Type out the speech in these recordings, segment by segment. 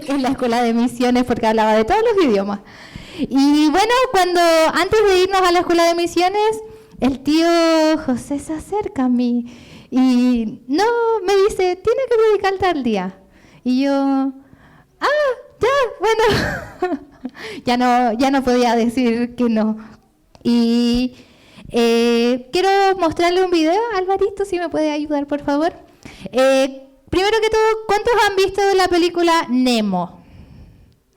en la escuela de misiones porque hablaba de todos los idiomas. Y bueno, antes de irnos a la escuela de misiones, el tío José se acerca a mí y me dice, tiene que predicar tal día. Y yo, bueno, ya no podía decir que no. Y quiero mostrarle un video, Alvarito, si me puede ayudar, por favor. Primero que todo, ¿cuántos han visto la película Nemo?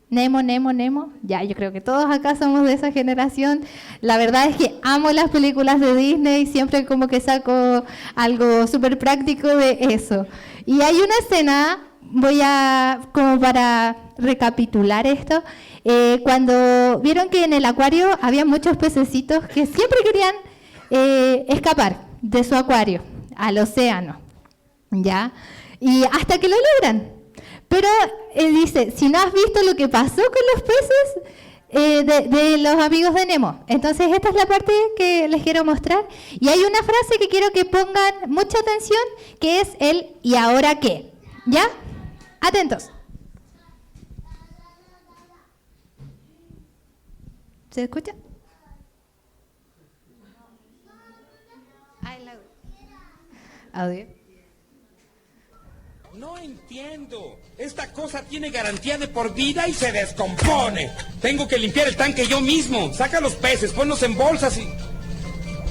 Nemo. Ya, yo creo que todos acá somos de esa generación. La verdad es que amo las películas de Disney, siempre como que saco algo súper práctico de eso. Y hay una escena, como para recapitular esto, cuando vieron que en el acuario había muchos pececitos que siempre querían escapar de su acuario al océano, ¿ya? Y hasta que lo logran. Pero dice, si no has visto lo que pasó con los peces de los amigos de Nemo. Entonces esta es la parte que les quiero mostrar. Y hay una frase que quiero que pongan mucha atención, que es el ¿y ahora qué? ¿Ya? Atentos. ¿Se escucha? Audio. No entiendo. Esta cosa tiene garantía de por vida y se descompone. Tengo que limpiar el tanque yo mismo. Saca los peces, ponlos en bolsas y...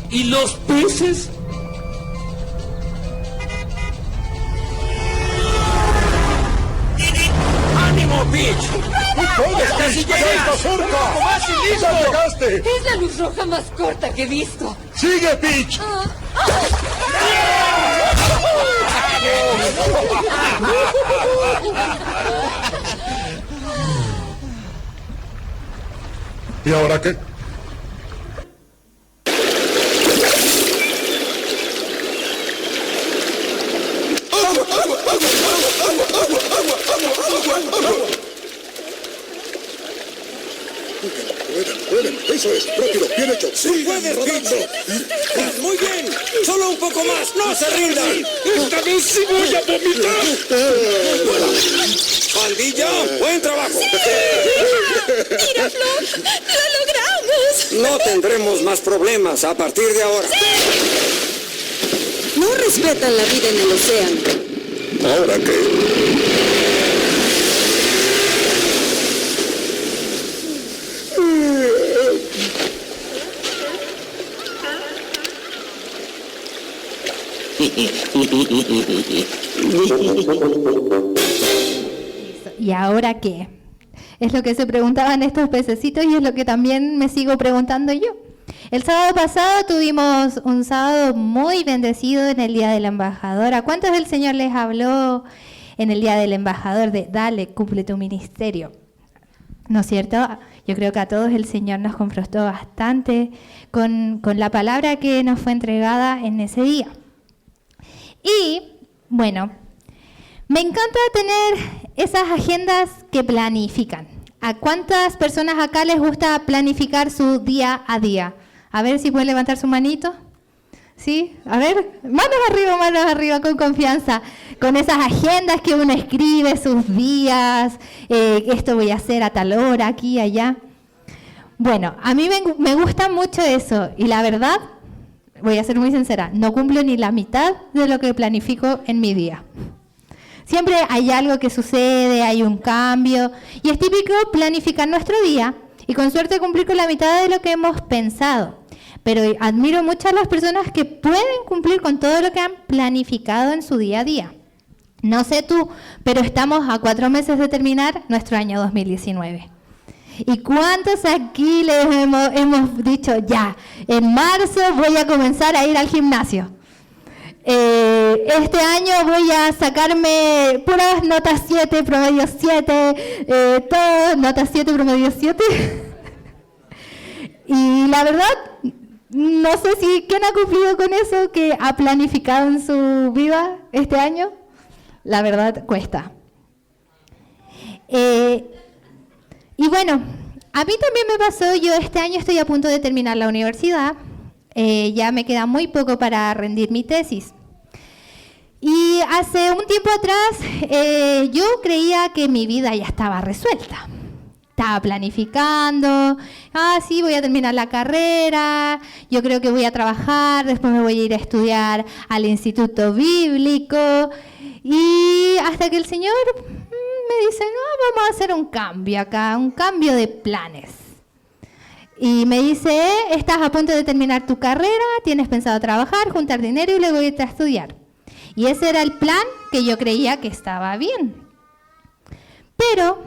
¿Y los peces? ¡Ánimo, Peach! ¡Puedes, casi llegas! ¡Cerca! ¡Vas y listo! ¡Ya llegaste! Es la luz roja más corta que he visto. ¡Sigue, Peach! ¿Y ahora qué? Pueden, eso es, rápido, bien hecho. ¡Sí, puedes, Peach! ¡Muy bien! ¡Solo un poco más! ¡No se rindan! ¡Esta vez sí voy a vomitar! ¡Pandilla! ¡Buen trabajo! ¡Mira, Flor! ¡Lo logramos! No tendremos más problemas a partir de ahora. No respetan la vida en el océano. ¿Ahora qué? ¿Y ahora qué? Es lo que se preguntaban estos pececitos y es lo que también me sigo preguntando yo. El sábado pasado tuvimos un sábado muy bendecido en el Día del Embajador. ¿A cuántos el Señor les habló en el Día del Embajador de dale, cumple tu ministerio? ¿No es cierto? Yo creo que a todos el Señor nos confrontó bastante con la palabra que nos fue entregada en ese día. Y, bueno, me encanta tener esas agendas que planifican. ¿A cuántas personas acá les gusta planificar su día a día? A ver si pueden levantar su manito. ¿Sí? A ver, manos arriba, con confianza. Con esas agendas que uno escribe, sus días, esto voy a hacer a tal hora, aquí, allá. Bueno, a mí me gusta mucho eso. Y la verdad, voy a ser muy sincera, no cumplo ni la mitad de lo que planifico en mi día. Siempre hay algo que sucede, hay un cambio, y es típico planificar nuestro día y con suerte cumplir con la mitad de lo que hemos pensado. Pero admiro mucho a las personas que pueden cumplir con todo lo que han planificado en su día a día. No sé tú, pero estamos a 4 meses de terminar nuestro año 2019. ¿Y cuántos aquí les hemos dicho, ya, en marzo voy a comenzar a ir al gimnasio? Este año voy a sacarme puras notas 7, promedio 7, todas notas 7, promedio 7. Y la verdad, no sé si quién ha cumplido con eso, que ha planificado en su vida este año. La verdad, cuesta. Y bueno, a mí también me pasó, yo este año estoy a punto de terminar la universidad. Ya me queda muy poco para rendir mi tesis. Y hace un tiempo atrás yo creía que mi vida ya estaba resuelta. Estaba planificando, sí, voy a terminar la carrera, yo creo que voy a trabajar, después me voy a ir a estudiar al Instituto Bíblico. Y hasta que el Señor me dice, no, vamos a hacer un cambio acá, un cambio de planes. Y me dice, estás a punto de terminar tu carrera, tienes pensado trabajar, juntar dinero y luego irte a estudiar. Y ese era el plan que yo creía que estaba bien. Pero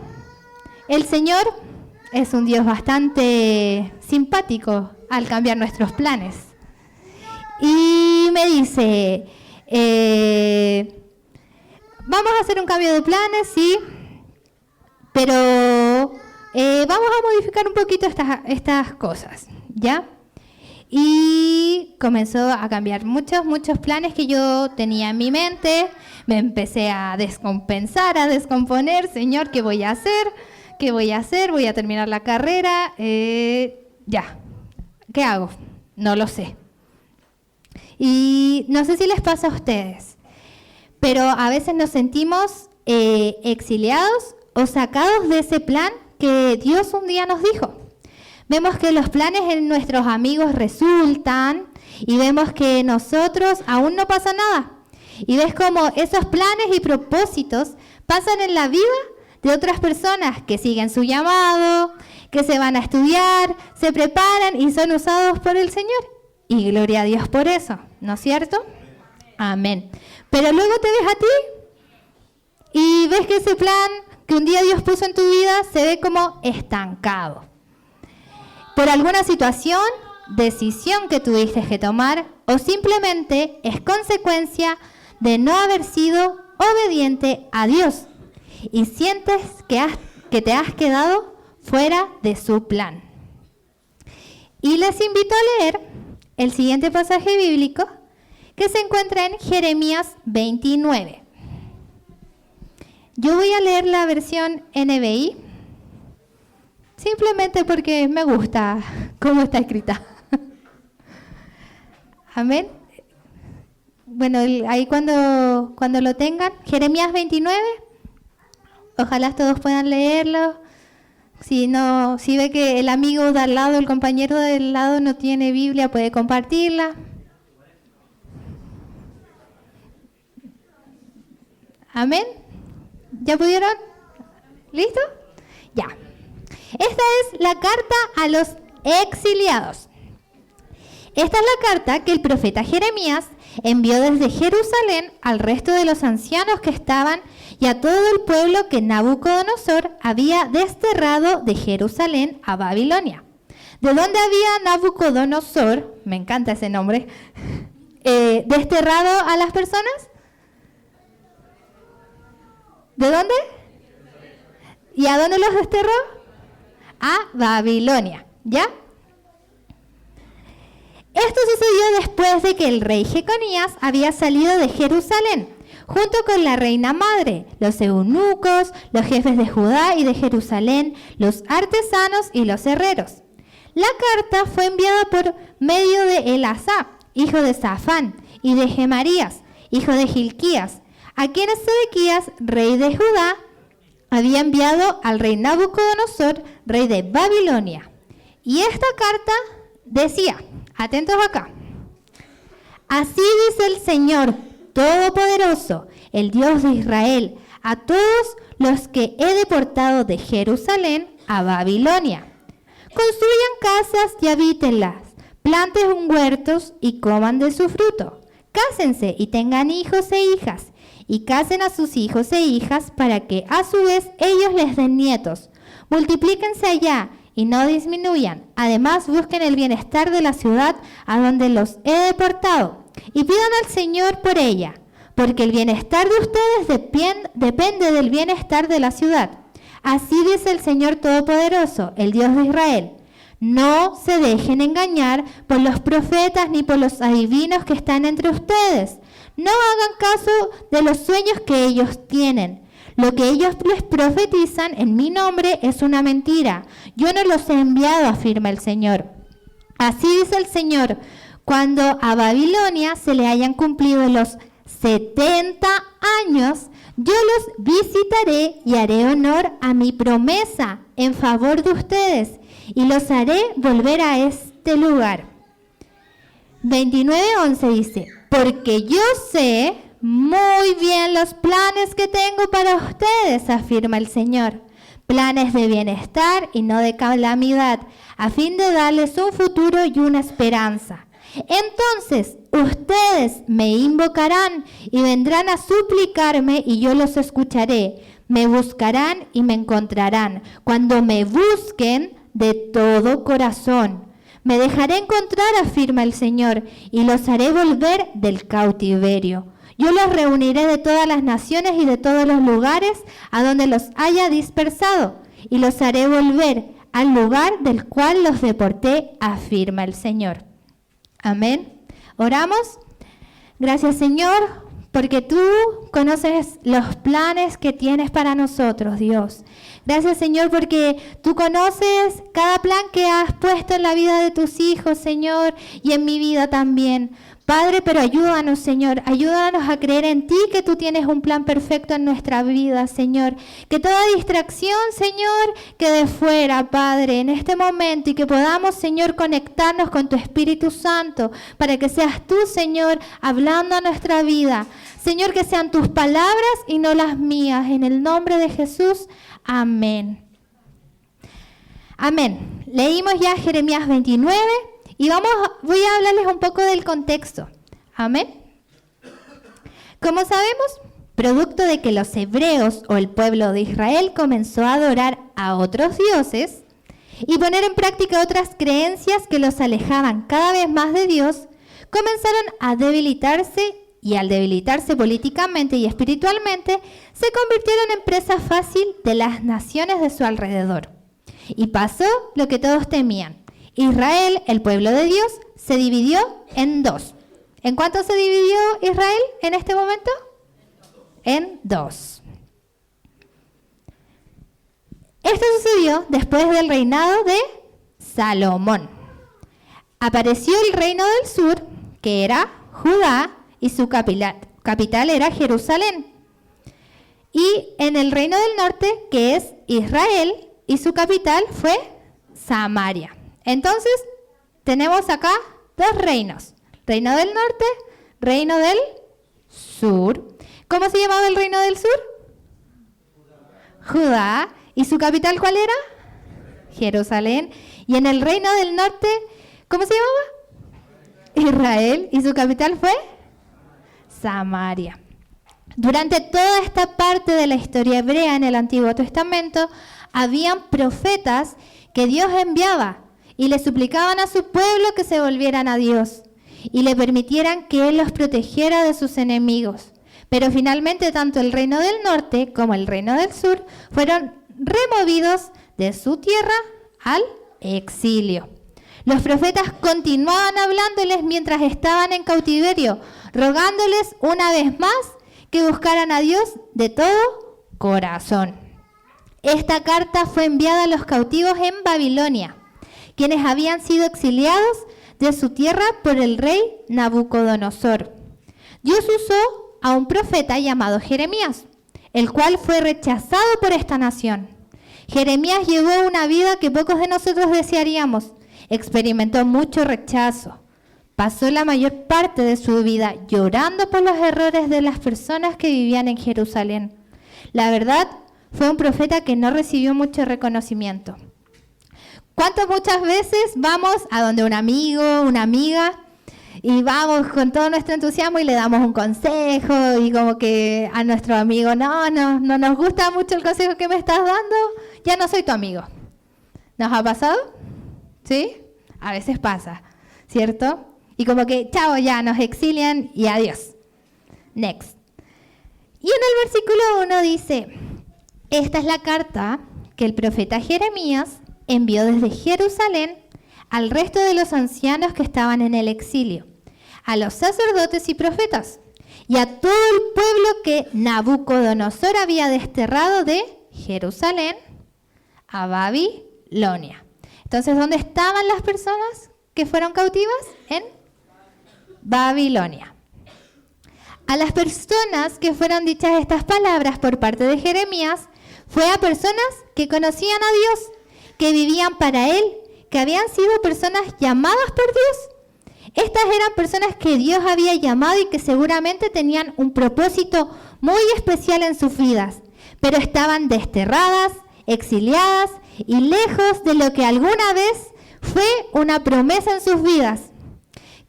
el Señor es un Dios bastante simpático al cambiar nuestros planes. Y me dice, vamos a hacer un cambio de planes, sí, pero vamos a modificar un poquito estas cosas, ¿ya? Y comenzó a cambiar muchos planes que yo tenía en mi mente. Me empecé a descompensar, a descomponer. Señor, ¿qué voy a hacer? ¿Qué voy a hacer? Voy a terminar la carrera. Ya. ¿Qué hago? No lo sé. Y no sé si les pasa a ustedes, pero a veces nos sentimos exiliados o sacados de ese plan que Dios un día nos dijo. Vemos que los planes en nuestros amigos resultan y vemos que nosotros aún no pasa nada. Y ves como esos planes y propósitos pasan en la vida de otras personas que siguen su llamado, que se van a estudiar, se preparan y son usados por el Señor. Y gloria a Dios por eso, ¿no es cierto? Amén. Pero luego te ves a ti y ves que ese plan que un día Dios puso en tu vida se ve como estancado. Por alguna situación, decisión que tuviste que tomar o simplemente es consecuencia de no haber sido obediente a Dios y sientes que te has quedado fuera de su plan. Y les invito a leer el siguiente pasaje bíblico que se encuentra en Jeremías 29. Yo voy a leer la versión NBI, simplemente porque me gusta cómo está escrita. Amén. Bueno, ahí cuando lo tengan, Jeremías 29, ojalá todos puedan leerlo. Si ve que el amigo de al lado, el compañero del lado no tiene Biblia, puede compartirla. Amén. ¿Ya pudieron? ¿Listo? Ya. Esta es la carta a los exiliados. Esta es la carta que el profeta Jeremías envió desde Jerusalén al resto de los ancianos que estaban y a todo el pueblo que Nabucodonosor había desterrado de Jerusalén a Babilonia. ¿De dónde había Nabucodonosor, me encanta ese nombre, desterrado a las personas? ¿De dónde? ¿Y a dónde los desterró? A Babilonia, ¿ya? Esto sucedió después de que el rey Jeconías había salido de Jerusalén, junto con la reina madre, los eunucos, los jefes de Judá y de Jerusalén, los artesanos y los herreros. La carta fue enviada por medio de Elasá, hijo de Safán, y de Gemarías, hijo de Hilquías, a quienes Sedequías, rey de Judá, había enviado al rey Nabucodonosor, rey de Babilonia. Y esta carta decía, atentos acá, así dice el Señor Todopoderoso, el Dios de Israel, a todos los que he deportado de Jerusalén a Babilonia. Construyan casas y habítenlas, planten huertos y coman de su fruto. Cásense y tengan hijos e hijas, y casen a sus hijos e hijas para que a su vez ellos les den nietos. Multiplíquense allá y no disminuyan. Además, busquen el bienestar de la ciudad a donde los he deportado y pidan al Señor por ella, porque el bienestar de ustedes depende del bienestar de la ciudad. Así dice el Señor Todopoderoso, el Dios de Israel. No se dejen engañar por los profetas ni por los adivinos que están entre ustedes. No hagan caso de los sueños que ellos tienen. Lo que ellos les profetizan en mi nombre es una mentira. Yo no los he enviado, afirma el Señor. Así dice el Señor, cuando a Babilonia se le hayan cumplido los 70 años, yo los visitaré y haré honor a mi promesa en favor de ustedes y los haré volver a este lugar. 29:11 dice, porque yo sé muy bien los planes que tengo para ustedes, afirma el Señor. Planes de bienestar y no de calamidad, a fin de darles un futuro y una esperanza. Entonces ustedes me invocarán y vendrán a suplicarme y yo los escucharé. Me buscarán y me encontrarán cuando me busquen de todo corazón. Me dejaré encontrar, afirma el Señor, y los haré volver del cautiverio. Yo los reuniré de todas las naciones y de todos los lugares a donde los haya dispersado, y los haré volver al lugar del cual los deporté, afirma el Señor. Amén. Oramos. Gracias, Señor, porque tú conoces los planes que tienes para nosotros, Dios. Gracias, Señor, porque tú conoces cada plan que has puesto en la vida de tus hijos, Señor, y en mi vida también. Padre, pero ayúdanos, Señor, ayúdanos a creer en ti, que tú tienes un plan perfecto en nuestra vida, Señor. Que toda distracción, Señor, quede fuera, Padre, en este momento, y que podamos, Señor, conectarnos con tu Espíritu Santo, para que seas tú, Señor, hablando a nuestra vida. Señor, que sean tus palabras y no las mías, en el nombre de Jesús. Amén. Amén. Leímos ya Jeremías 29. Y voy a hablarles un poco del contexto. Amén. Como sabemos, producto de que los hebreos o el pueblo de Israel comenzó a adorar a otros dioses y poner en práctica otras creencias que los alejaban cada vez más de Dios, comenzaron a debilitarse, y al debilitarse políticamente y espiritualmente, se convirtieron en presa fácil de las naciones de su alrededor. Y pasó lo que todos temían. Israel, el pueblo de Dios, se dividió en dos. ¿En cuánto se dividió Israel en este momento? En dos. Esto sucedió después del reinado de Salomón. Apareció el reino del sur, que era Judá, y su capital era Jerusalén. Y en el reino del norte, que es Israel, y su capital fue Samaria. Entonces, tenemos acá dos reinos. Reino del norte, reino del sur. ¿Cómo se llamaba el reino del sur? Judá. ¿Y su capital cuál era? Jerusalén. Y en el reino del norte, ¿cómo se llamaba? Israel. ¿Y su capital fue? Samaria. Durante toda esta parte de la historia hebrea en el Antiguo Testamento, habían profetas que Dios enviaba y le suplicaban a su pueblo que se volvieran a Dios y le permitieran que Él los protegiera de sus enemigos. Pero finalmente tanto el reino del norte como el reino del sur fueron removidos de su tierra al exilio. Los profetas continuaban hablándoles mientras estaban en cautiverio, rogándoles una vez más que buscaran a Dios de todo corazón. Esta carta fue enviada a los cautivos en Babilonia, quienes habían sido exiliados de su tierra por el rey Nabucodonosor. Dios usó a un profeta llamado Jeremías, el cual fue rechazado por esta nación. Jeremías llevó una vida que pocos de nosotros desearíamos. Experimentó mucho rechazo. Pasó la mayor parte de su vida llorando por los errores de las personas que vivían en Jerusalén. La verdad, fue un profeta que no recibió mucho reconocimiento. ¿Cuántas muchas veces vamos a donde un amigo, una amiga, y vamos con todo nuestro entusiasmo y le damos un consejo, y como que a nuestro amigo, no nos gusta mucho el consejo que me estás dando, ya no soy tu amigo? ¿Nos ha pasado? ¿Sí? A veces pasa, ¿cierto? Y como que, chao, ya nos exilian y adiós. Next. Y en el versículo 1 dice, esta es la carta que el profeta Jeremías envió desde Jerusalén al resto de los ancianos que estaban en el exilio, a los sacerdotes y profetas, y a todo el pueblo que Nabucodonosor había desterrado de Jerusalén a Babilonia. Entonces, ¿dónde estaban las personas que fueron cautivas? En Babilonia. A las personas que fueron dichas estas palabras por parte de Jeremías, fue a personas que conocían a Dios, que vivían para Él, que habían sido personas llamadas por Dios. Estas eran personas que Dios había llamado y que seguramente tenían un propósito muy especial en sus vidas, pero estaban desterradas, exiliadas y lejos de lo que alguna vez fue una promesa en sus vidas.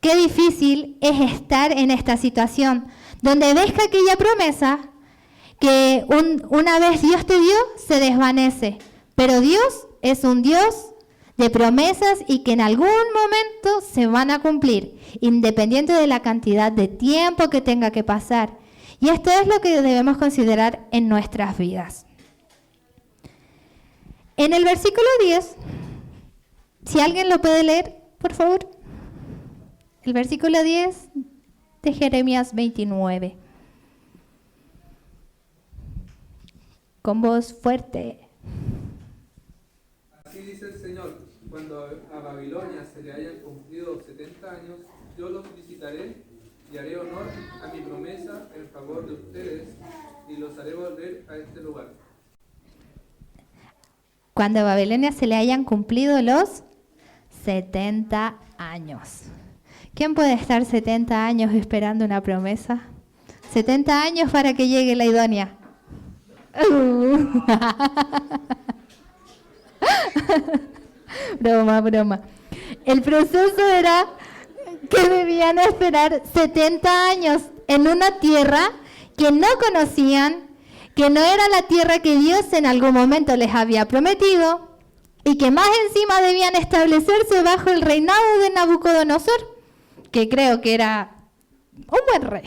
Qué difícil es estar en esta situación, donde ves que aquella promesa que una vez Dios te dio, se desvanece. Pero Dios es un Dios de promesas y que en algún momento se van a cumplir, independiente de la cantidad de tiempo que tenga que pasar. Y esto es lo que debemos considerar en nuestras vidas. En el versículo 10, si alguien lo puede leer, por favor. El versículo 10 de Jeremías 29. Con voz fuerte. Así dice el Señor, cuando a Babilonia se le hayan cumplido 70 años, yo los visitaré y haré honor a mi promesa en favor de ustedes y los haré volver a este lugar. Cuando a Babilonia se le hayan cumplido los 70 años. ¿Quién puede estar 70 años esperando una promesa? 70 años para que llegue la idónea. Broma. El proceso era que debían esperar 70 años en una tierra que no conocían, que no era la tierra que Dios en algún momento les había prometido y que más encima debían establecerse bajo el reinado de Nabucodonosor, que creo que era un buen rey.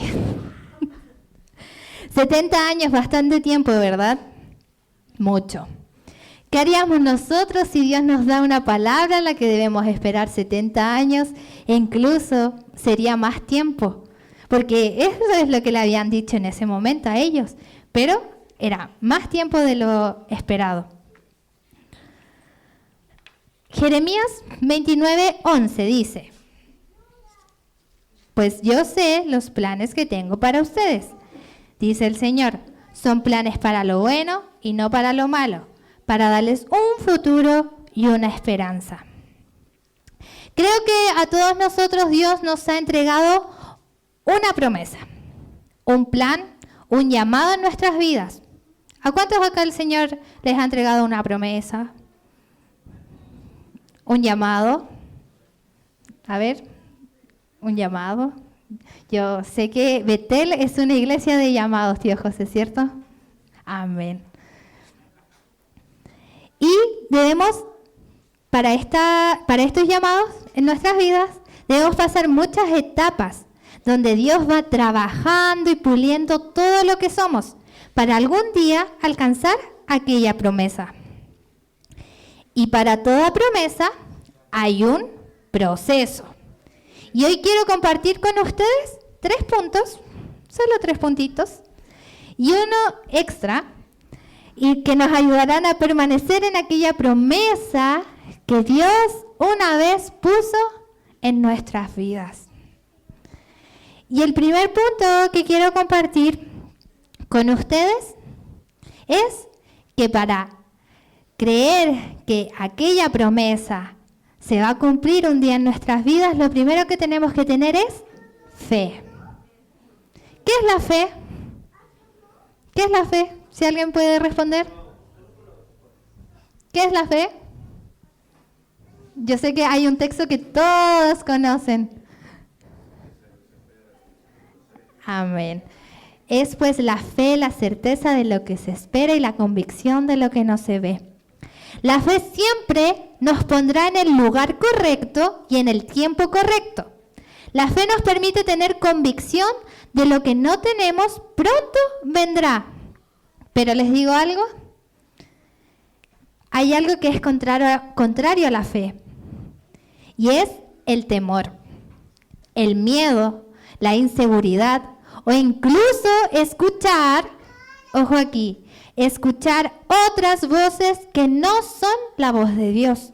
70 años, bastante tiempo, ¿verdad? Mucho. ¿Qué haríamos nosotros si Dios nos da una palabra en la que debemos esperar 70 años? E incluso sería más tiempo, porque eso es lo que le habían dicho en ese momento a ellos, pero era más tiempo de lo esperado. Jeremías 29:11 dice: pues yo sé los planes que tengo para ustedes, dice el Señor, son planes para lo bueno y no para lo malo, para darles un futuro y una esperanza. Creo que a todos nosotros Dios nos ha entregado una promesa, un plan, un llamado en nuestras vidas. ¿A cuántos acá el Señor les ha entregado una promesa? ¿Un llamado? A ver, un llamado. Yo sé que Betel es una iglesia de llamados, tío José, ¿cierto? Amén. Y debemos, para estos llamados en nuestras vidas, debemos pasar muchas etapas donde Dios va trabajando y puliendo todo lo que somos para algún día alcanzar aquella promesa. Y para toda promesa hay un proceso. Y hoy quiero compartir con ustedes 3 puntos, solo 3 puntitos, y uno extra, y que nos ayudarán a permanecer en aquella promesa que Dios una vez puso en nuestras vidas. Y el primer punto que quiero compartir con ustedes es que para creer que aquella promesa se va a cumplir un día en nuestras vidas, lo primero que tenemos que tener es fe. ¿Qué es la fe? ¿Qué es la fe? Si alguien puede responder. ¿Qué es la fe? Yo sé que hay un texto que todos conocen. Amén. Es pues la fe, la certeza de lo que se espera y la convicción de lo que no se ve. La fe siempre nos pondrá en el lugar correcto y en el tiempo correcto. La fe nos permite tener convicción de lo que no tenemos, pronto vendrá. Pero les digo algo, hay algo que es contrario a la fe, y es el temor, el miedo, la inseguridad, o incluso escuchar, ojo aquí, escuchar otras voces que no son la voz de Dios.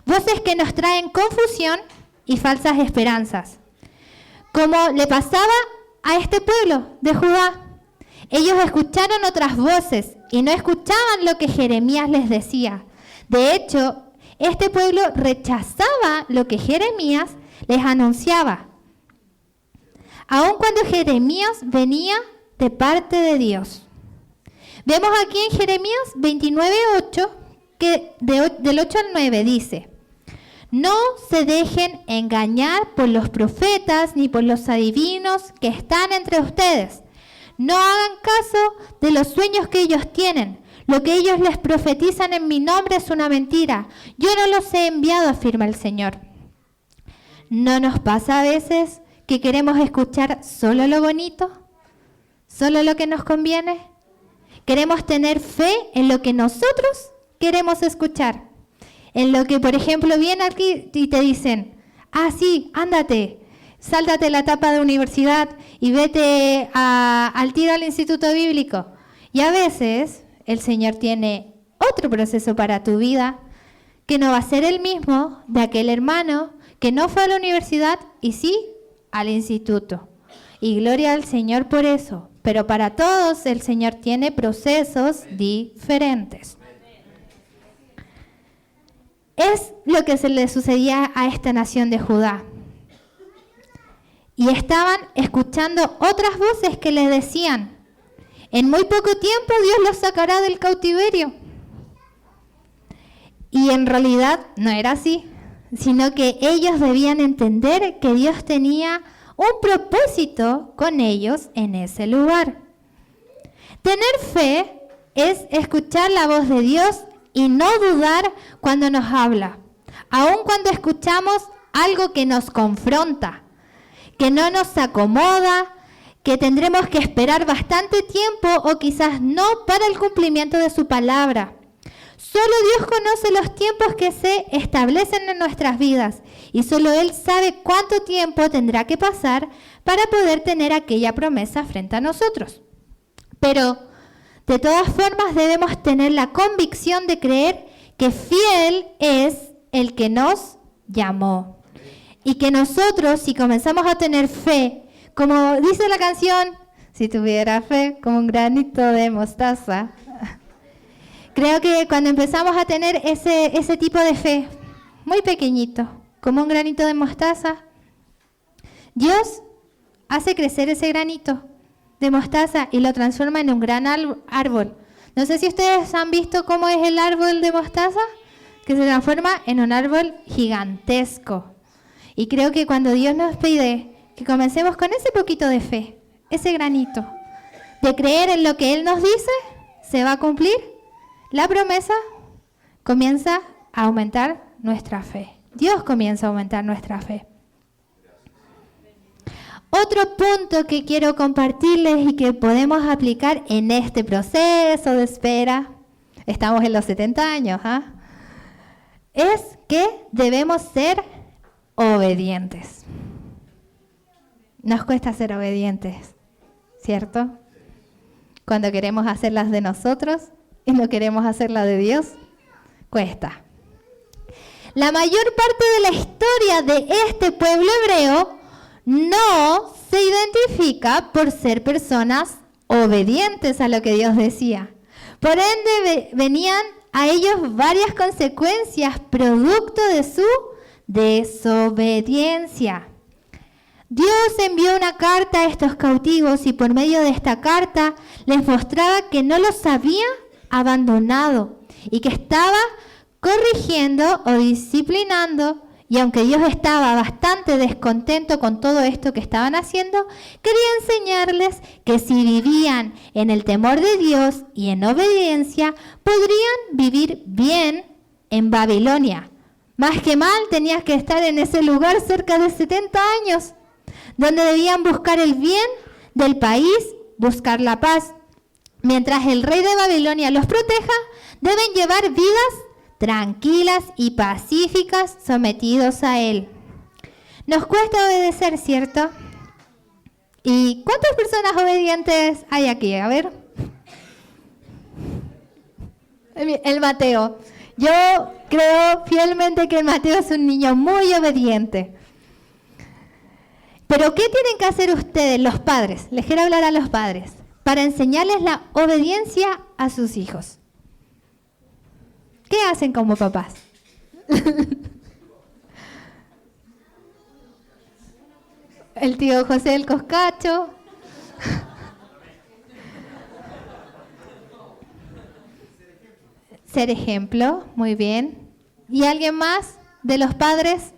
Voces que nos traen confusión y falsas esperanzas. Como le pasaba a este pueblo de Judá. Ellos escucharon otras voces y no escuchaban lo que Jeremías les decía. De hecho, este pueblo rechazaba lo que Jeremías les anunciaba, aun cuando Jeremías venía de parte de Dios. Vemos aquí en Jeremías 29:8, que del 8 al 9 dice: no se dejen engañar por los profetas ni por los adivinos que están entre ustedes. No hagan caso de los sueños que ellos tienen. Lo que ellos les profetizan en mi nombre es una mentira. Yo no los he enviado, afirma el Señor. ¿No nos pasa a veces que queremos escuchar solo lo bonito? ¿Solo lo que nos conviene? Queremos tener fe en lo que nosotros queremos escuchar. En lo que, por ejemplo, viene aquí y te dicen: sí, ándate, sáltate la etapa de universidad y vete al tiro al instituto bíblico. Y a veces el Señor tiene otro proceso para tu vida que no va a ser el mismo de aquel hermano que no fue a la universidad y sí al instituto. Y gloria al Señor por eso. Pero para todos el Señor tiene procesos diferentes. Es lo que se le sucedía a esta nación de Judá. Y estaban escuchando otras voces que les decían: en muy poco tiempo Dios los sacará del cautiverio. Y en realidad no era así, sino que ellos debían entender que Dios tenía un propósito con ellos en ese lugar. Tener fe es escuchar la voz de Dios y no dudar cuando nos habla, aun cuando escuchamos algo que nos confronta, que no nos acomoda, que tendremos que esperar bastante tiempo o quizás no para el cumplimiento de su palabra. Solo Dios conoce los tiempos que se establecen en nuestras vidas y solo Él sabe cuánto tiempo tendrá que pasar para poder tener aquella promesa frente a nosotros. Pero de todas formas debemos tener la convicción de creer que fiel es el que nos llamó. Y que nosotros, si comenzamos a tener fe, como dice la canción, si tuviera fe como un granito de mostaza, creo que cuando empezamos a tener ese tipo de fe, muy pequeñito, como un granito de mostaza, Dios hace crecer ese granito de mostaza y lo transforma en un gran árbol. No sé si ustedes han visto cómo es el árbol de mostaza, que se transforma en un árbol gigantesco. Y creo que cuando Dios nos pide que comencemos con ese poquito de fe, ese granito, de creer en lo que Él nos dice, se va a cumplir, la promesa comienza a aumentar nuestra fe. Dios comienza a aumentar nuestra fe. Otro punto que quiero compartirles y que podemos aplicar en este proceso de espera, estamos en los 70 años, es que debemos ser obedientes. Nos cuesta ser obedientes, ¿cierto? Cuando queremos hacer las de nosotros y no queremos hacer la de Dios, cuesta. La mayor parte de la historia de este pueblo hebreo no se identifica por ser personas obedientes a lo que Dios decía. Por ende, venían a ellos varias consecuencias producto de su desobediencia. Dios envió una carta a estos cautivos y por medio de esta carta les mostraba que no los había abandonado y que estaba corrigiendo o disciplinando, y aunque Dios estaba bastante descontento con todo esto que estaban haciendo, quería enseñarles que si vivían en el temor de Dios y en obediencia, podrían vivir bien en Babilonia. Más que mal, tenías que estar en ese lugar cerca de 70 años, donde debían buscar el bien del país, buscar la paz. Mientras el rey de Babilonia los proteja, deben llevar vidas tranquilas y pacíficas sometidos a él. Nos cuesta obedecer, ¿cierto? ¿Y cuántas personas obedientes hay aquí? A ver. El Mateo. Yo creo fielmente que el Mateo es un niño muy obediente. Pero ¿qué tienen que hacer ustedes, los padres? Les quiero hablar a los padres, para enseñarles la obediencia a sus hijos. ¿Qué hacen como papás? El tío José el Coscacho. Ser ejemplo, muy bien. ¿Y alguien más de los padres?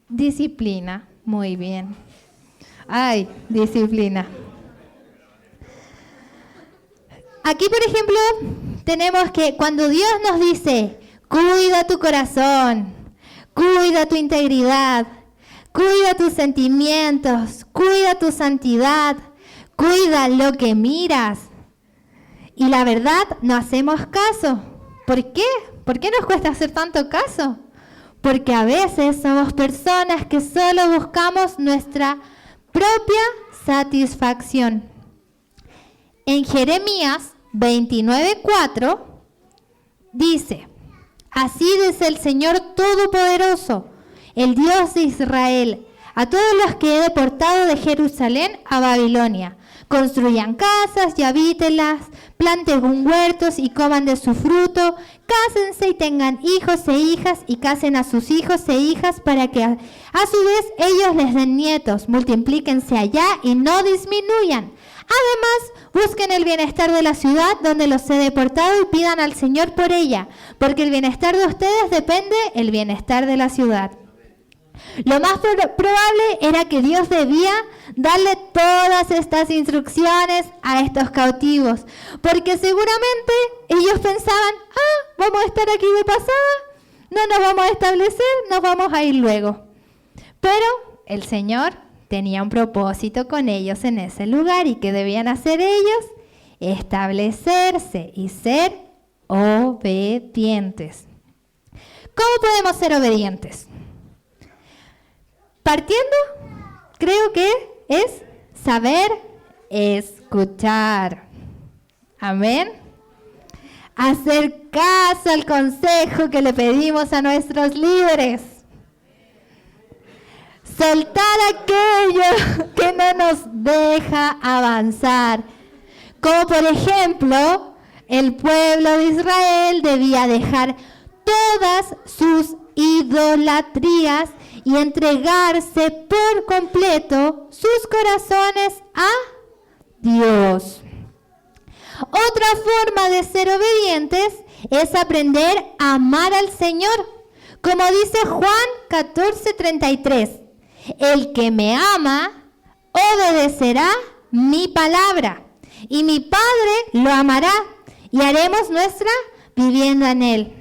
Disciplina, muy bien. Ay, disciplina. Aquí, por ejemplo, tenemos que cuando Dios nos dice, cuida tu corazón, cuida tu integridad, cuida tus sentimientos, cuida tu santidad, cuida lo que miras. Y la verdad, no hacemos caso. ¿Por qué? ¿Por qué nos cuesta hacer tanto caso? Porque a veces somos personas que solo buscamos nuestra propia satisfacción. En Jeremías 29:4 dice, así dice el Señor Todopoderoso, el Dios de Israel, a todos los que he deportado de Jerusalén a Babilonia. Construyan casas y habítenlas, planten huertos y coman de su fruto, cásense y tengan hijos e hijas y casen a sus hijos e hijas para que a su vez ellos les den nietos, multiplíquense allá y no disminuyan. Además, busquen el bienestar de la ciudad donde los he deportado y pidan al Señor por ella, porque el bienestar de ustedes depende del bienestar de la ciudad. Lo más probable era que Dios debía darle todas estas instrucciones a estos cautivos, porque seguramente ellos pensaban, vamos a estar aquí de pasada, no nos vamos a establecer, nos vamos a ir luego. Pero el Señor tenía un propósito con ellos en ese lugar y ¿qué debían hacer ellos? Establecerse y ser obedientes. ¿Cómo podemos ser obedientes? Partiendo, creo que es saber escuchar. Amén. Hacer caso al consejo que le pedimos a nuestros líderes. Soltar aquello que no nos deja avanzar. Como por ejemplo, el pueblo de Israel debía dejar todas sus idolatrías y entregarse por completo sus corazones a Dios. Otra forma de ser obedientes es aprender a amar al Señor. Como dice Juan 14:33, el que me ama obedecerá mi palabra y mi Padre lo amará y haremos nuestra vivienda en él.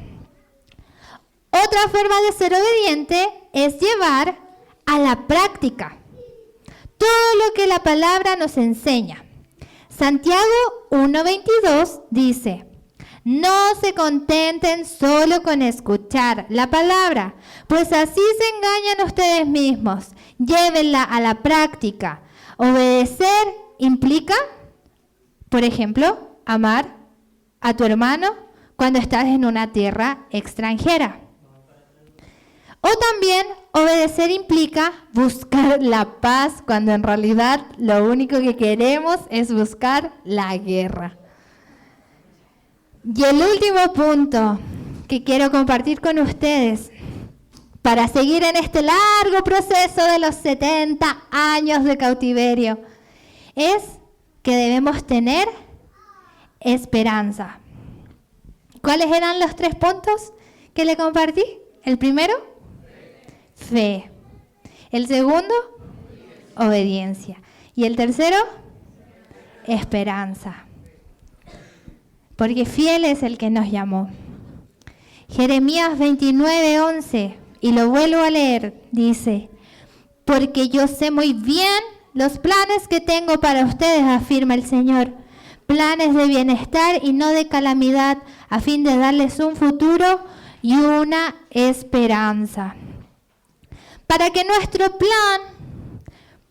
Otra forma de ser obediente es llevar a la práctica todo lo que la palabra nos enseña. Santiago 1:22 dice, no se contenten solo con escuchar la palabra, pues así se engañan ustedes mismos. Llévenla a la práctica. Obedecer implica, por ejemplo, amar a tu hermano cuando estás en una tierra extranjera. O también obedecer implica buscar la paz cuando en realidad lo único que queremos es buscar la guerra. Y el último punto que quiero compartir con ustedes para seguir en este largo proceso de los 70 años de cautiverio es que debemos tener esperanza. ¿Cuáles eran los 3 puntos que le compartí? El primero, fe. El segundo, obediencia. Y el tercero, esperanza. Porque fiel es el que nos llamó. Jeremías 29:11, y lo vuelvo a leer, dice, porque yo sé muy bien los planes que tengo para ustedes, afirma el Señor, planes de bienestar y no de calamidad, a fin de darles un futuro y una esperanza. Para que nuestro plan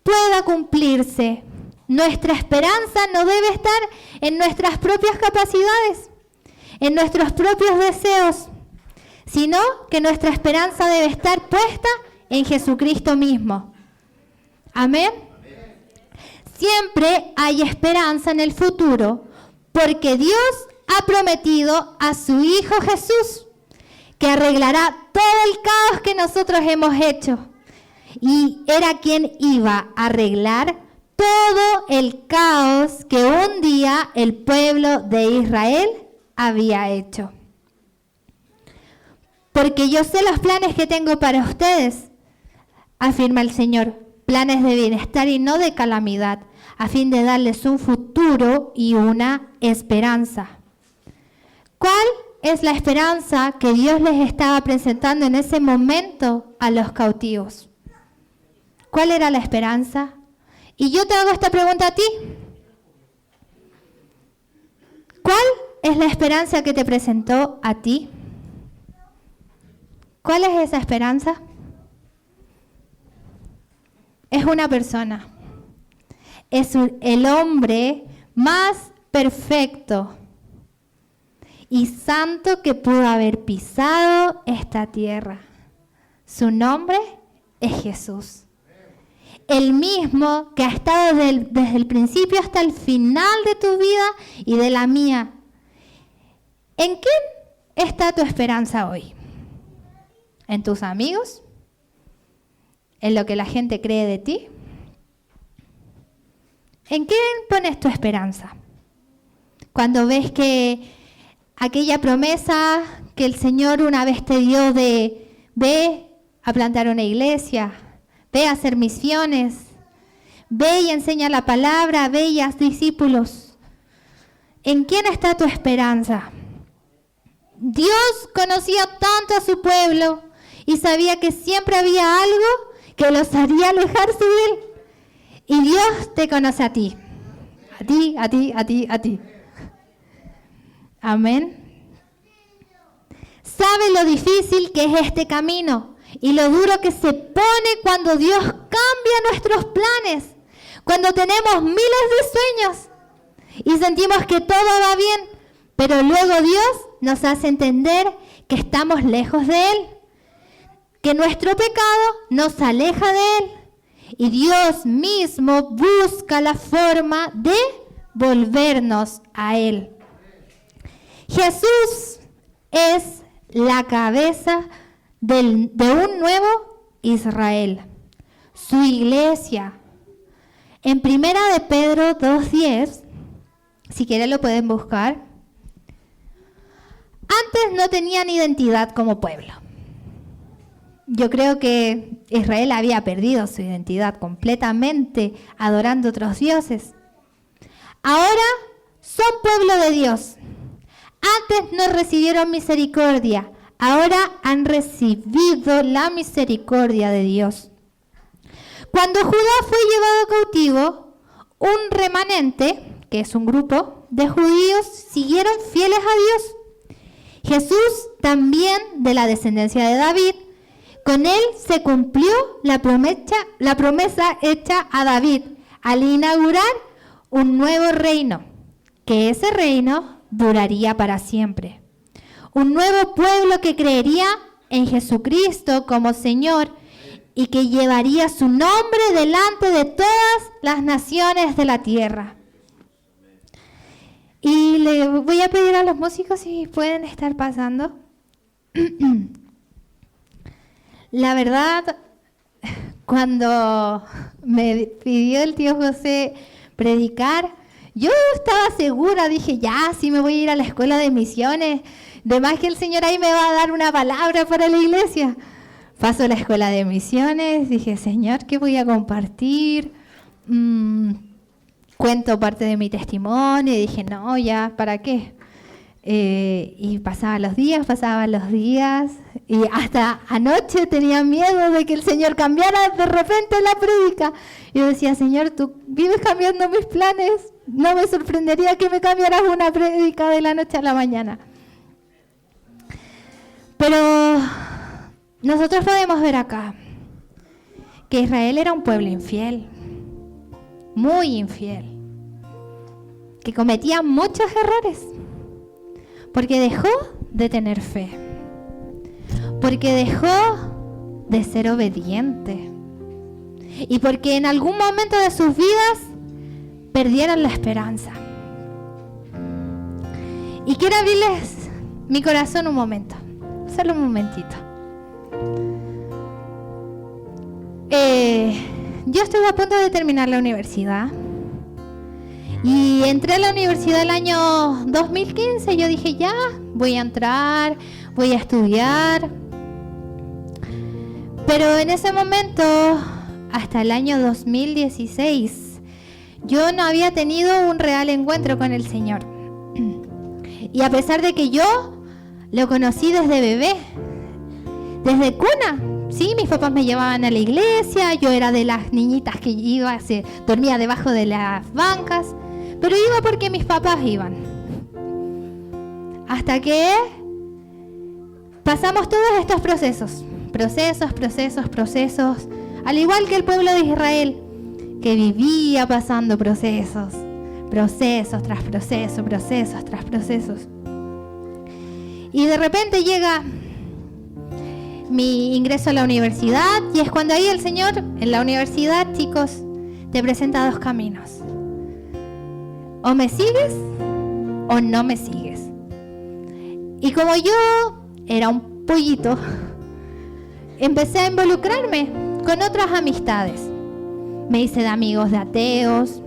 pueda cumplirse, nuestra esperanza no debe estar en nuestras propias capacidades, en nuestros propios deseos, sino que nuestra esperanza debe estar puesta en Jesucristo mismo. Amén. Siempre hay esperanza en el futuro porque Dios ha prometido a su Hijo Jesús que arreglará todo el caos que nosotros hemos hecho. Y era quien iba a arreglar todo el caos que un día el pueblo de Israel había hecho. Porque yo sé los planes que tengo para ustedes, afirma el Señor, planes de bienestar y no de calamidad, a fin de darles un futuro y una esperanza. ¿Cuál es la esperanza que Dios les estaba presentando en ese momento a los cautivos? ¿Cuál era la esperanza? Y yo te hago esta pregunta a ti. ¿Cuál es la esperanza que te presentó a ti? ¿Cuál es esa esperanza? Es una persona. Es el hombre más perfecto y santo que pudo haber pisado esta tierra. Su nombre es Jesús. El mismo que ha estado desde el principio hasta el final de tu vida y de la mía. ¿En quién está tu esperanza hoy? ¿En tus amigos? ¿En lo que la gente cree de ti? ¿En quién pones tu esperanza? Cuando ves que aquella promesa que el Señor una vez te dio de ve a plantar una iglesia, ve a hacer misiones, ve y enseña la palabra, ve y haz discípulos. ¿En quién está tu esperanza? Dios conocía tanto a su pueblo y sabía que siempre había algo que los haría alejarse de Él. Y Dios te conoce a ti. A ti, a ti, a ti, a ti. Amén. Sabe lo difícil que es este camino y lo duro que se pone cuando Dios cambia nuestros planes, cuando tenemos miles de sueños y sentimos que todo va bien, pero luego Dios nos hace entender que estamos lejos de Él, que nuestro pecado nos aleja de Él y Dios mismo busca la forma de volvernos a Él. Jesús es la cabeza de un nuevo Israel, su iglesia. En 1 de Pedro 2:10, si quieren lo pueden buscar. Antes no tenían identidad como pueblo. Yo creo que Israel había perdido su identidad completamente adorando otros dioses. Ahora son pueblo de Dios. Antes no recibieron misericordia, ahora han recibido la misericordia de Dios. Cuando Judá fue llevado cautivo, un remanente, que es un grupo de judíos, siguieron fieles a Dios. Jesús, también de la descendencia de David, con él se cumplió la promesa hecha a David al inaugurar un nuevo reino, que ese reino duraría para siempre. Un nuevo pueblo que creería en Jesucristo como Señor y que llevaría su nombre delante de todas las naciones de la tierra. Y le voy a pedir a los músicos si pueden estar pasando. La verdad, cuando me pidió el tío José predicar, yo estaba segura, dije, ya, sí me voy a ir a la escuela de misiones, de más que el Señor ahí me va a dar una palabra para la iglesia. Paso a la escuela de misiones, dije, Señor, ¿qué voy a compartir? Cuento parte de mi testimonio, y dije, no, ya, ¿para qué? Y pasaban los días, y hasta anoche tenía miedo de que el Señor cambiara de repente la prédica. Yo decía, Señor, tú vives cambiando mis planes, no me sorprendería que me cambiaras una prédica de la noche a la mañana. Pero nosotros podemos ver acá que Israel era un pueblo infiel, muy infiel, que cometía muchos errores, porque dejó de tener fe, porque dejó de ser obediente. Y porque en algún momento de sus vidas perdieron la esperanza. Y quiero abrirles mi corazón un momento, solo un momentito. Yo estuve a punto de terminar la universidad y entré a la universidad el año 2015. Yo dije, ya, voy a entrar, voy a estudiar. Pero en ese momento, hasta el año 2016, yo no había tenido un real encuentro con el Señor. Y a pesar de que yo lo conocí desde bebé, desde cuna, sí, mis papás me llevaban a la iglesia, yo era de las niñitas que iba, dormía debajo de las bancas, pero iba porque mis papás iban. Hasta que pasamos todos estos procesos, al igual que el pueblo de Israel, que vivía pasando procesos tras procesos. Y de repente llega mi ingreso a la universidad, y es cuando ahí el Señor, en la universidad, chicos, te presenta dos caminos. O me sigues o no me sigues. Y como yo era un pollito, empecé a involucrarme con otras amistades. Me hice de amigos de ateos,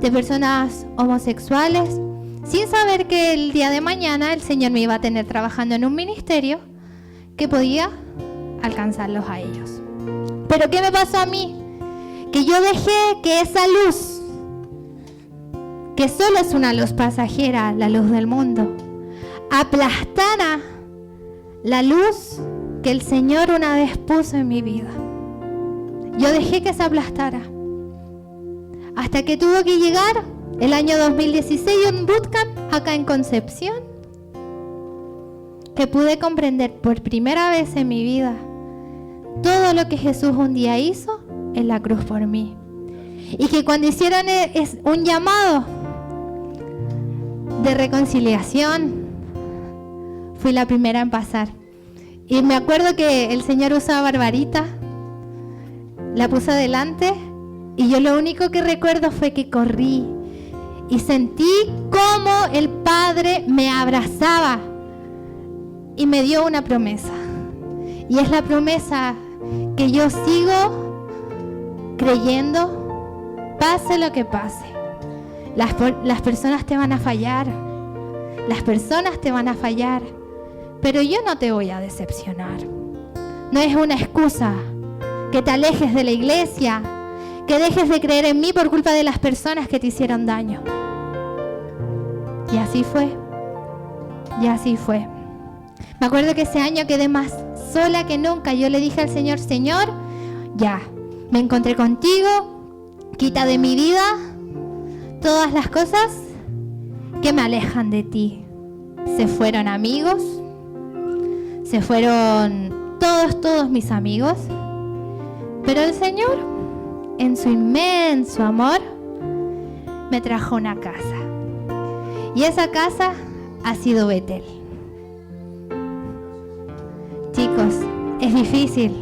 de personas homosexuales, sin saber que el día de mañana el Señor me iba a tener trabajando en un ministerio que podía alcanzarlos a ellos. Pero ¿qué me pasó a mí? Que yo dejé que esa luz, que solo es una luz pasajera, la luz del mundo, aplastara la luz que el Señor una vez puso en mi vida. Yo dejé que se aplastara. Hasta que tuvo que llegar el año 2016 un bootcamp acá en Concepción, que pude comprender por primera vez en mi vida todo lo que Jesús un día hizo en la cruz por mí. Y que cuando hicieron un llamado de reconciliación, fui la primera en pasar. Y me acuerdo que el Señor usaba a Barbarita, la puso adelante, y yo lo único que recuerdo fue que corrí y sentí cómo el Padre me abrazaba y me dio una promesa. Y es la promesa que yo sigo creyendo, pase lo que pase. Las personas te van a fallar, pero yo no te voy a decepcionar. No es una excusa que te alejes de la iglesia, que dejes de creer en mí por culpa de las personas que te hicieron daño. Y así fue. Me acuerdo que ese año quedé más sola que nunca. Yo le dije al Señor, Señor, ya, me encontré contigo, quita de mi vida todas las cosas que me alejan de ti. Se fueron amigos, se fueron todos mis amigos, pero el Señor, en su inmenso amor, me trajo una casa. Y esa casa ha sido Betel. Chicos, es difícil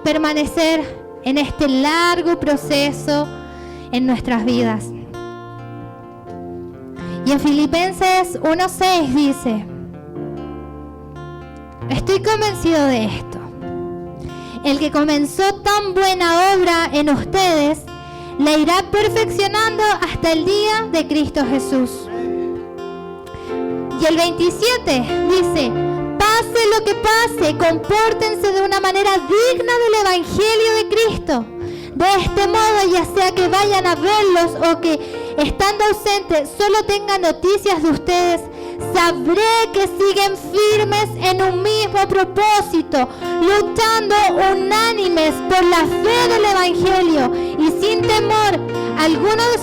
permanecer en este largo proceso en nuestras vidas. Y en Filipenses 1:6 dice: estoy convencido de esto. El que comenzó tan buena obra en ustedes, la irá perfeccionando hasta el día de Cristo Jesús. Y el 27 dice: pase lo que pase, compórtense de una manera digna del Evangelio de Cristo. De este modo, ya sea que vayan a verlos o que, estando ausentes, solo tengan noticias de ustedes, sabré que siguen firmes en un mismo propósito, luchando unánimes por la fe del Evangelio y sin temor alguno de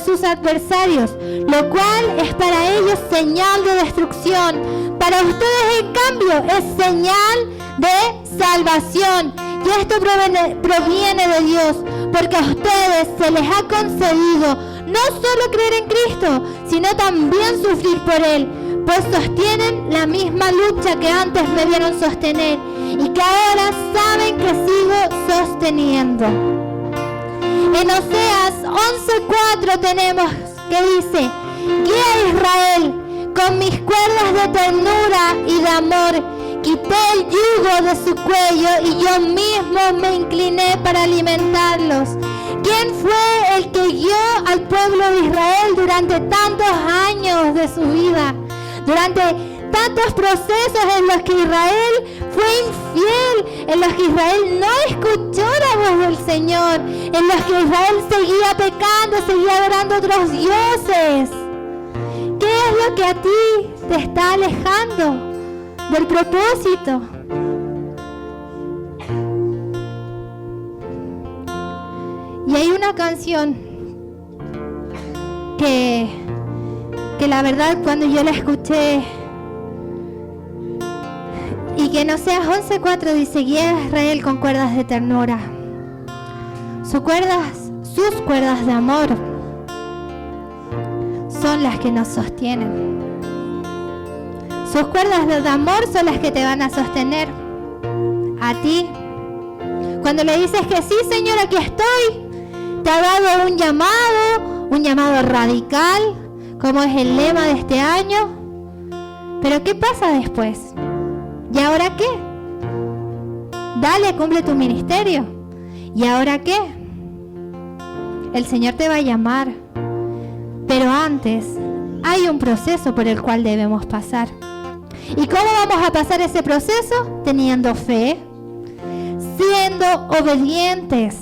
sus adversarios, lo cual es para ellos señal de destrucción. Para ustedes, en cambio, es señal de salvación. Y esto proviene de Dios, porque a ustedes se les ha concedido no solo creer en Cristo, sino también sufrir por Él, pues sostienen la misma lucha que antes me vieron sostener y que ahora saben que sigo sosteniendo. En Oseas 11:4 tenemos que dice: guía a Israel con mis cuerdas de ternura y de amor, quité el yugo de su cuello y yo mismo me incliné para alimentarlos. ¿Quién fue el que guió al pueblo de Israel durante tantos años de su vida? Durante tantos procesos en los que Israel fue infiel, en los que Israel no escuchó la voz del Señor, en los que Israel seguía pecando, seguía adorando otros dioses. ¿Qué es lo que a ti te está alejando del propósito? Y hay una canción que la verdad cuando yo la escuché, y que en Oseas 11:4 dice: guía a Israel con cuerdas de ternura. Sus cuerdas de amor son las que nos sostienen. Sus cuerdas de amor son las que te van a sostener a ti. Cuando le dices que sí, Señor, aquí estoy, te ha dado un llamado radical, como es el lema de este año. Pero ¿qué pasa después? ¿Y ahora qué? Dale, cumple tu ministerio. ¿Y ahora qué? El Señor te va a llamar. Pero antes hay un proceso por el cual debemos pasar. ¿Y cómo vamos a pasar ese proceso? Teniendo fe, siendo obedientes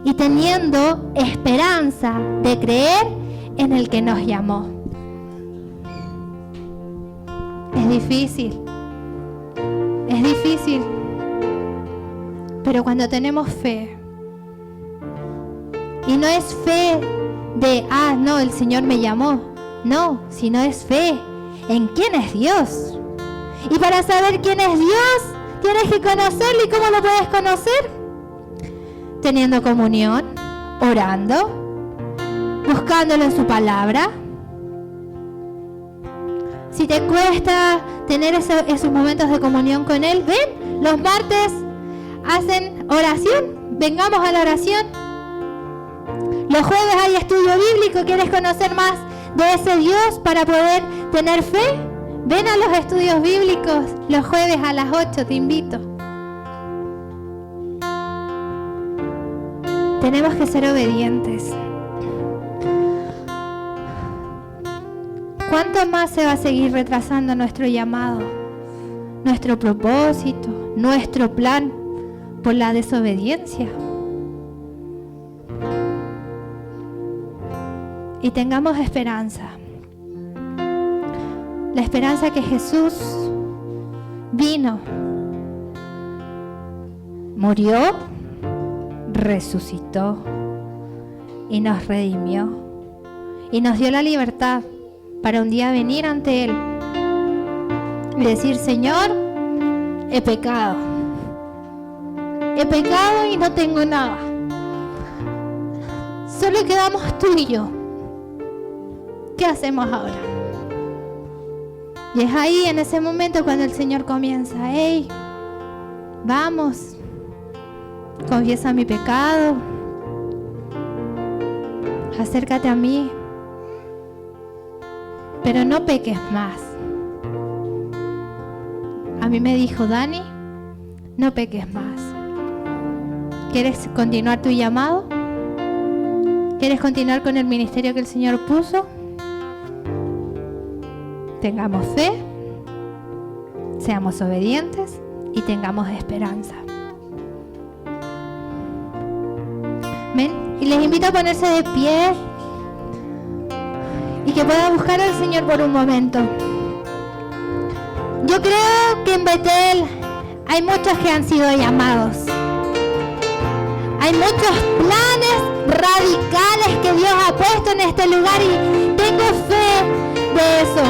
y teniendo esperanza de creer en el que nos llamó. Es difícil, pero cuando tenemos fe, y no es fe de, no, el Señor me llamó, no, sino es fe en quién es Dios. Y para saber quién es Dios, tienes que conocerlo. ¿Y cómo lo puedes conocer? Teniendo comunión, orando, buscándolo en su palabra. Si te cuesta tener esos momentos de comunión con Él, ven, los martes hacen oración, vengamos a la oración. Los jueves hay estudio bíblico. ¿Quieres conocer más de ese Dios para poder tener fe? Ven a los estudios bíblicos los jueves a las 8, te invito. Tenemos que ser obedientes. ¿Cuánto más se va a seguir retrasando nuestro llamado, nuestro propósito, nuestro plan por la desobediencia? Y tengamos esperanza. La esperanza que Jesús vino, murió, resucitó y nos redimió y nos dio la libertad para un día venir ante Él y decir: Señor, he pecado y no tengo nada, solo quedamos tú y yo. ¿Qué hacemos ahora? Y es ahí, en ese momento, cuando el Señor comienza: hey, vamos, confiesa mi pecado, acércate a mí, pero no peques más. A mí me dijo: Dani, no peques más. ¿Quieres continuar tu llamado? ¿Quieres continuar con el ministerio que el Señor puso? Tengamos fe, seamos obedientes y tengamos esperanza. Ven, y les invito a ponerse de pie y que puedan buscar al Señor por un momento. Yo creo que en Betel hay muchos que han sido llamados. Hay muchos planes radicales que Dios ha puesto en este lugar y tengo fe de eso.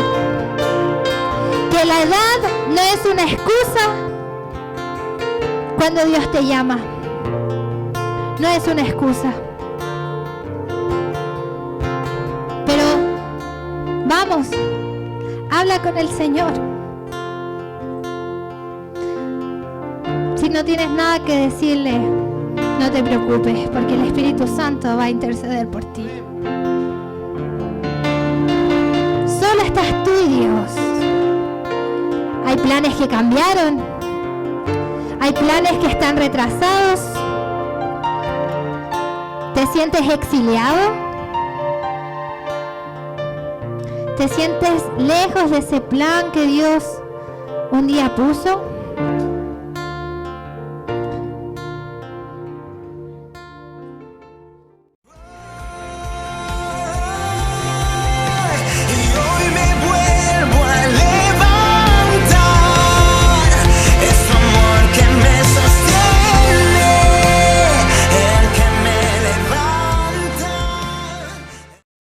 Que la edad no es una excusa cuando Dios te llama. No es una excusa. Pero vamos, Habla con el Señor. Si no tienes nada que decirle, no te preocupes, porque el Espíritu Santo va a interceder por ti. Solo estás tú, Dios. Hay planes que cambiaron. Hay planes que están retrasados. ¿Te sientes exiliado? ¿Te sientes lejos de ese plan que Dios un día puso?